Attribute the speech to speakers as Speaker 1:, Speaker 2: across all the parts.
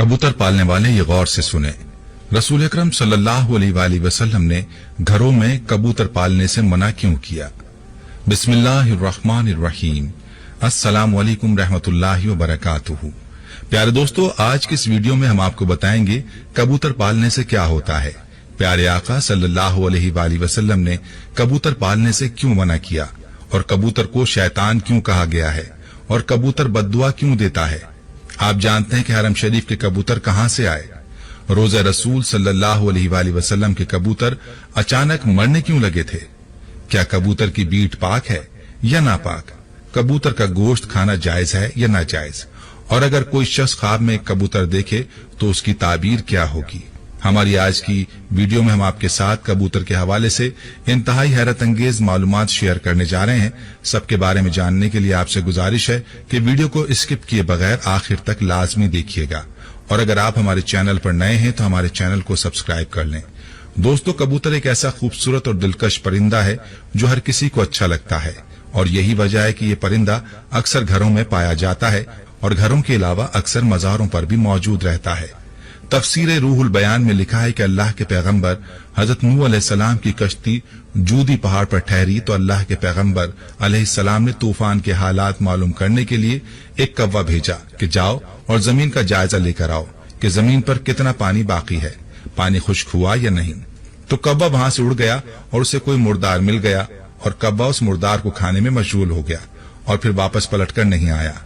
Speaker 1: कबूतर पालने वाले ये गौर से सुने। रसूल अकरम सल्लल्लाहु अलैहि वसल्लम ने घरों में कबूतर पालने से मना क्यों किया? बिस्मिल्लाहिर्रहमानिर्रहीम। अस्सलामु अलैकुम रहमतुल्लाहि व बरकातुहू। प्यारे दोस्तों, आज की इस वीडियो में हम आपको बताएंगे कबूतर पालने से क्या होता है। प्यारे आका सल्लल्लाहु अलैहि वसल्लम ने कबूतर पालने से क्यों मना किया, और कबूतर को शैतान क्यों कहा गया है, और कबूतर बद्दुआ क्यों देता है। आप जानते हैं कि हरम शरीफ के कबूतर कहां से आए? रोज़ा रसूल सल्लल्लाहु अलैहि वसल्लम के कबूतर अचानक मरने क्यों लगे थे? क्या कबूतर की बीट पाक है या नापाक? कबूतर का गोश्त खाना जायज है या नाजायज? और अगर कोई शख्स ख्वाब में एक कबूतर देखे तो उसकी ताबीर क्या होगी? हमारी आज की वीडियो में हम आपके साथ कबूतर के हवाले से इंतहाई हैरत अंगेज मालूमात शेयर करने जा रहे हैं। सबके बारे में जानने के लिए आपसे गुजारिश है कि वीडियो को स्किप किए बगैर आखिर तक लाजमी देखिएगा, और अगर आप हमारे चैनल पर नए हैं तो हमारे चैनल को सब्सक्राइब कर लें। दोस्तों, कबूतर एक ऐसा खूबसूरत और दिलकश परिंदा है जो हर किसी को अच्छा लगता है, और यही वजह है कि ये परिंदा अक्सर घरों में पाया जाता है और घरों के अलावा अक्सर मज़ारों पर भी मौजूद रहता है। तफसीर रूहुल बयान में लिखा है कि अल्लाह के पैगंबर हजरत नूह अलैहिस्सलाम की कश्ती जूदी पहाड़ पर ठहरी तो अल्लाह के पैगंबर अलैहिस्सलाम ने तूफान के हालात मालूम करने के लिए एक कौवा भेजा कि जाओ और जमीन का जायजा लेकर आओ कि जमीन पर कितना पानी बाकी है, पानी खुश्क हुआ या नहीं। तो कौवा वहां से उड़ गया और उसे कोई मुर्दार मिल गया, और कौवा उस मुर्दार को खाने में मशगूल हो गया और फिर वापस पलटकर नहीं आया।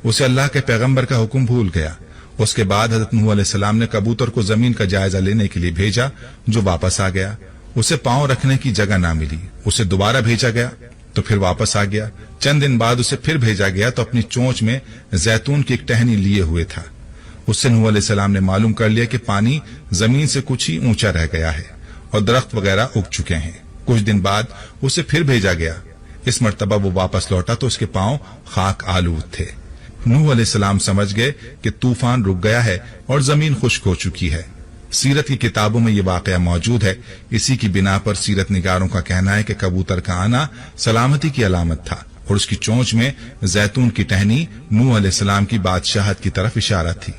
Speaker 1: उसे अल्लाह के पैगंबर का हुक्म भूल गया। उसके बाद हजरत नूह अलैहिस्सलाम ने कबूतर को जमीन का जायजा लेने के लिए भेजा, जो वापस आ गया। उसे पांव रखने की जगह ना मिली, उसे दोबारा भेजा गया तो फिर वापस आ गया। चंद दिन बाद उसे फिर भेजा गया तो अपनी चोंच में जैतून की एक टहनी लिए हुए था। उससे नूह अलैहिस्सलाम ने मालूम कर लिया कि पानी जमीन से कुछ ही ऊंचा रह गया है और दरख्त वगैरह उग चुके हैं। कुछ दिन बाद उसे फिर भेजा गया। इस मर्तबा वो वापस लौटा तो उसके पांव खाक आलूद थे। नूह अलैहिस्सलाम समझ गए कि तूफान रुक गया है और जमीन खुश्क हो चुकी है। सीरत की किताबों में ये वाकया मौजूद है। इसी की बिना पर सीरत निगारों का कहना है कि कबूतर का आना सलामती की अलामत था और उसकी चोंच में जैतून की टहनी नूह अलैहिस्सलाम की बादशाहत की तरफ इशारा थी।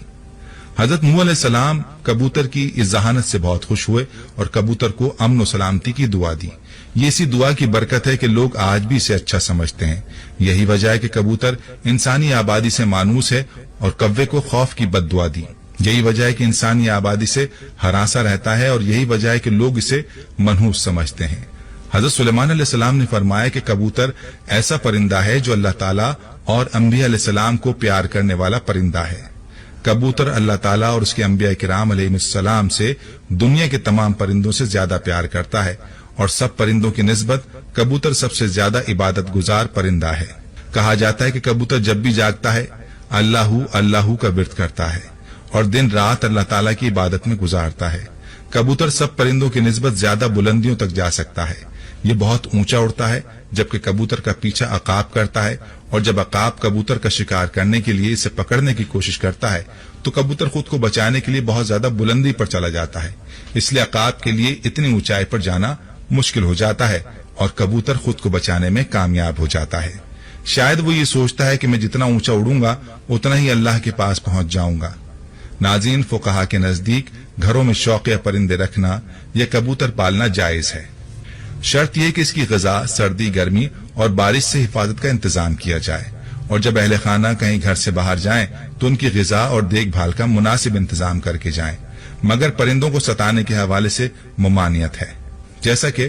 Speaker 1: हजरत नूह अलैहिस्सलाम कबूतर की इस जहानत से बहुत खुश हुए और कबूतर को अमन और सलामती की दुआ दी। ये इसी दुआ की बरकत है कि लोग आज भी इसे अच्छा समझते हैं। यही वजह है कि कबूतर इंसानी आबादी से मानूस है और कव्वे को खौफ की बद्दुआ दी। यही वजह है कि इंसानी आबादी से हरासा रहता है, और यही वजह है कि लोग इसे मनहूस समझते हैं। हजरत सुलेमान अलैहिस्सलाम ने फरमाया कि कबूतर ऐसा परिंदा है जो अल्लाह ताला और अंबिया अलैहिस्सलाम को प्यार करने वाला परिंदा है। कबूतर अल्लाह ताला और उसके अंबिया किराम अलैहिस्सलाम से दुनिया के तमाम परिंदों से ज्यादा प्यार करता है, और सब परिंदों की निस्बत कबूतर सबसे ज्यादा इबादत गुजार परिंदा है। कहा जाता है कि कबूतर जब भी जागता है अल्लाहू अल्लाहू का विर्द करता है और दिन रात अल्लाह ताला की इबादत में गुजारता है। कबूतर सब परिंदों की निस्बत ज्यादा बुलंदियों तक जा सकता है। ये बहुत ऊंचा उड़ता है, जबकि कबूतर का पीछा अकाब करता है, और जब अकाब कबूतर का शिकार करने के लिए इसे पकड़ने की कोशिश करता है तो कबूतर खुद को बचाने के लिए बहुत ज्यादा बुलंदी पर चला जाता है। इसलिए अकाब के लिए इतनी ऊंचाई पर जाना मुश्किल हो जाता है और कबूतर खुद को बचाने में कामयाब हो जाता है। शायद वो ये सोचता है कि मैं जितना ऊंचा उड़ूंगा उतना ही अल्लाह के पास पहुंच जाऊंगा। नाज़रीन, फुक़हा के नजदीक घरों में शौकिया परिंदे रखना या कबूतर पालना जायज है। शर्त यह कि इसकी ग़िज़ा सर्दी, गर्मी और बारिश से हिफाजत का इंतजाम किया जाए, और जब अहले खाना कहीं घर से बाहर जाएं तो उनकी ग़िज़ा और देखभाल का मुनासिब इंतजाम करके जाएं। मगर परिंदों को सताने के हवाले से मुमानियत है। जैसा कि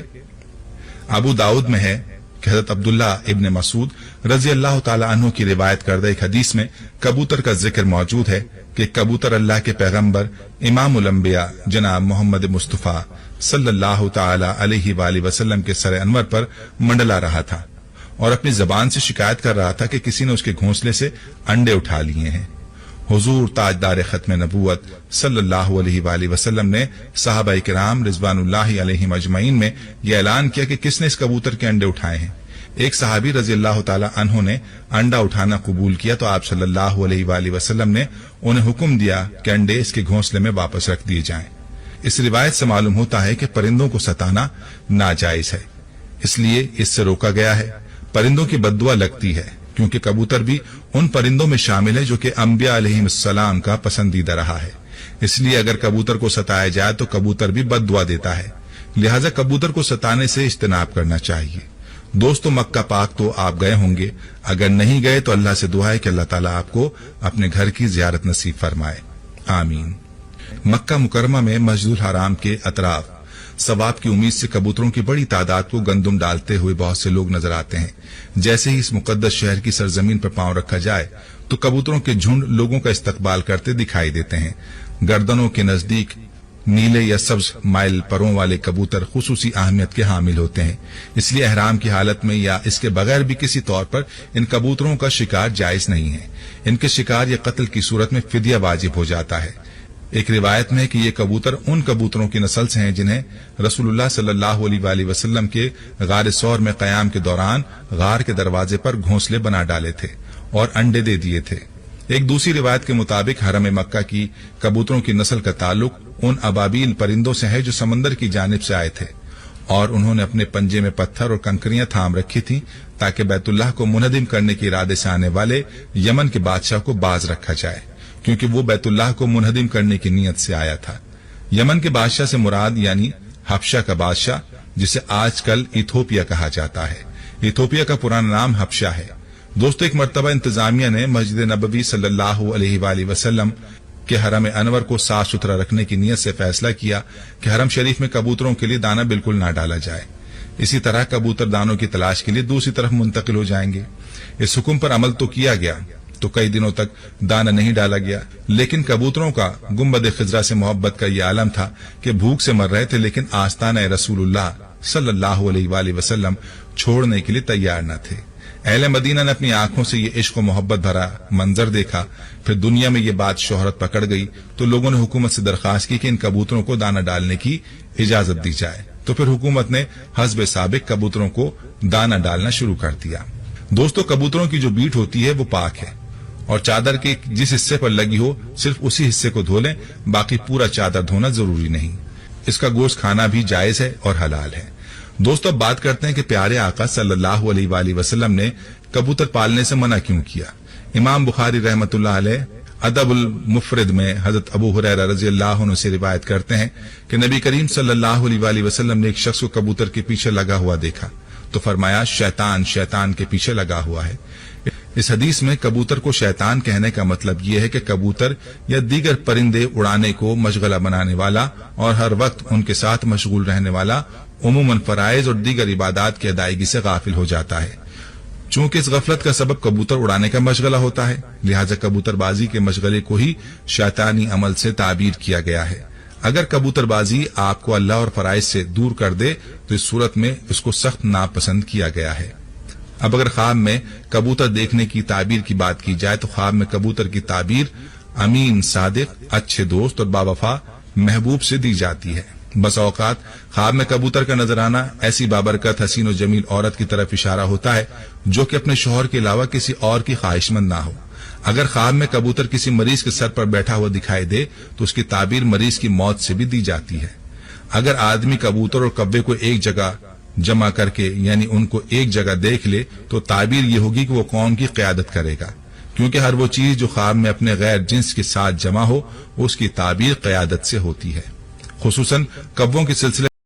Speaker 1: अबू दाऊद में है कि हज़रत अब्दुल्ला इब्न मसूद रज़ी अल्लाह ताला अन्हु की रिवायत करदा एक हदीस में कबूतर का जिक्र मौजूद है कि कबूतर अल्लाह के पैगंबर इमामुल अंबिया जनाब मोहम्मद मुस्तफ़ा सल्लल्लाहु ताला अलैहि वसल्लम के सर अनवर पर मंडला रहा था और अपनी जबान से शिकायत कर रहा था कि किसी ने उसके घोंसले से अंडे उठा लिए हैं। हुजूर ताजदार खत्म नबूवत सल्लल्लाहु अलैहि वसल्लम ने सहाबा किराम रिज़वानुल्लाहि अलैहिम अजमईन में यह ऐलान किया कि किसने इस कबूतर के अंडे उठाए हैं। एक सहाबी रज़ी अल्लाह ताला अन्हु ने अंडा उठाना कबूल किया तो आप सल्लल्लाहु अलैहि वसल्लम ने उन्हें हुक्म दिया कि अंडे इसके घोंसले में वापस रख दिए जाएं। इस रिवायत से मालूम होता है कि परिंदों को सताना नाजायज है, इसलिए इससे रोका गया है। परिंदों की बद्दुआ लगती है, کیونکہ کبوتر بھی ان پرندوں میں شامل ہے جو کہ انبیاء علیہم السلام کا پسندیدہ رہا ہے۔ اس لیے اگر کبوتر کو ستایا جائے تو کبوتر بھی بد دعا دیتا ہے، لہذا کبوتر کو ستانے سے اجتناب کرنا چاہیے۔ دوستو، مکہ پاک تو آپ گئے ہوں گے، اگر نہیں گئے تو اللہ سے دعا ہے کہ اللہ تعالیٰ آپ کو اپنے گھر کی زیارت نصیب فرمائے، آمین۔ مکہ مکرمہ میں مسجد الحرام کے اطراف ثواب کی امید سے کبوتروں کی بڑی تعداد کو گندم ڈالتے ہوئے بہت سے لوگ نظر آتے ہیں۔ جیسے ہی اس مقدس شہر کی سرزمین پر پاؤں رکھا جائے تو کبوتروں کے جھنڈ لوگوں کا استقبال کرتے دکھائی دیتے ہیں۔ گردنوں کے نزدیک نیلے یا سبز مائل پروں والے کبوتر خصوصی اہمیت کے حامل ہوتے ہیں، اس لیے احرام کی حالت میں یا اس کے بغیر بھی کسی طور پر ان کبوتروں کا شکار جائز نہیں ہے۔ ان کے شکار یا قتل کی صورت میں فدیہ واجب ہو جاتا ہے۔ ایک روایت میں ہے کہ یہ کبوتر ان کبوتروں کی نسل سے ہیں جنہیں رسول اللہ صلی اللہ علیہ وآلہ وسلم کے غار ثور میں قیام کے دوران غار کے دروازے پر گھونسلے بنا ڈالے تھے اور انڈے دے دیے تھے۔ ایک دوسری روایت کے مطابق حرم مکہ کی کبوتروں کی نسل کا تعلق ان ابابیل پرندوں سے ہے جو سمندر کی جانب سے آئے تھے، اور انہوں نے اپنے پنجے میں پتھر اور کنکریاں تھام رکھی تھیں تاکہ بیت اللہ کو منہدم کرنے کے ارادے سے آنے والے یمن کے بادشاہ کو باز رکھا جائے، کیونکہ وہ بیت اللہ کو منہدم کرنے کی نیت سے آیا تھا۔ یمن کے بادشاہ سے مراد یعنی حبشہ کا بادشاہ، جسے آج کل ایتھوپیا کہا جاتا ہے۔ ایتھوپیا کا پرانا نام حبشہ ہے۔ دوستو، ایک مرتبہ انتظامیہ نے مسجد نبوی صلی اللہ علیہ وآلہ وسلم کے حرم انور کو صاف ستھرا رکھنے کی نیت سے فیصلہ کیا کہ حرم شریف میں کبوتروں کے لیے دانہ بالکل نہ ڈالا جائے۔ اسی طرح کبوتر دانوں کی تلاش کے لیے دوسری طرف منتقل ہو جائیں گے۔ اس حکم پر عمل تو کیا گیا، تو کئی دنوں تک دانہ نہیں ڈالا گیا، لیکن کبوتروں کا گنبد خضرا سے محبت کا یہ عالم تھا کہ بھوک سے مر رہے تھے، لیکن آستانہ رسول اللہ صلی اللہ علیہ وآلہ وسلم چھوڑنے کے لیے تیار نہ تھے۔ اہل مدینہ نے اپنی آنکھوں سے یہ عشق و محبت بھرا منظر دیکھا، پھر دنیا میں یہ بات شہرت پکڑ گئی تو لوگوں نے حکومت سے درخواست کی کہ ان کبوتروں کو دانہ ڈالنے کی اجازت دی جائے، تو پھر حکومت نے حسب سابق کبوتروں کو دانہ ڈالنا شروع کر دیا۔ دوستو، کبوتروں کی جو بیٹ ہوتی ہے وہ پاک ہے، اور چادر کے جس حصے پر لگی ہو صرف اسی حصے کو دھو لیں، باقی پورا چادر دھونا ضروری نہیں۔ اس کا گوشت کھانا بھی جائز ہے اور حلال ہے۔ دوستو، اب بات کرتے ہیں کہ پیارے آقا صلی اللہ علیہ وآلہ وسلم نے کبوتر پالنے سے منع کیوں کیا۔ امام بخاری رحمۃ اللہ علیہ ادب المفرد میں حضرت ابو ہریرہ رضی اللہ عنہ سے روایت کرتے ہیں کہ نبی کریم صلی اللہ علیہ وآلہ وسلم نے ایک شخص کو کبوتر کے پیچھے لگا ہوا دیکھا تو فرمایا، شیطان شیطان کے پیچھے لگا ہوا ہے۔ اس حدیث میں کبوتر کو شیطان کہنے کا مطلب یہ ہے کہ کبوتر یا دیگر پرندے اڑانے کو مشغلہ بنانے والا اور ہر وقت ان کے ساتھ مشغول رہنے والا عموماً فرائض اور دیگر عبادات کی ادائیگی سے غافل ہو جاتا ہے۔ چونکہ اس غفلت کا سبب کبوتر اڑانے کا مشغلہ ہوتا ہے، لہذا کبوتر بازی کے مشغلے کو ہی شیطانی عمل سے تعبیر کیا گیا ہے۔ اگر کبوتر بازی آپ کو اللہ اور فرائض سے دور کر دے تو اس صورت میں اس کو سخت ناپسند کیا گیا ہے۔ اب اگر خواب میں کبوتر دیکھنے کی تعبیر کی بات کی جائے تو خواب میں کبوتر کی تعبیر امین، صادق، اچھے دوست اور باوفا محبوب سے دی جاتی ہے۔ بس اوقات خواب میں کبوتر کا نظر آنا ایسی بابرکت، حسین و جمیل عورت کی طرف اشارہ ہوتا ہے جو کہ اپنے شوہر کے علاوہ کسی اور کی خواہش مند نہ ہو۔ اگر خواب میں کبوتر کسی مریض کے سر پر بیٹھا ہوا دکھائی دے تو اس کی تعبیر مریض کی موت سے بھی دی جاتی ہے۔ اگر آدمی کبوتر اور کبے کو ایک جگہ جمع کر کے یعنی ان کو ایک جگہ دیکھ لے تو تعبیر یہ ہوگی کہ وہ قوم کی قیادت کرے گا، کیونکہ ہر وہ چیز جو خواب میں اپنے غیر جنس کے ساتھ جمع ہو اس کی تعبیر قیادت سے ہوتی ہے۔ خصوصاً کبوں کے سلسلے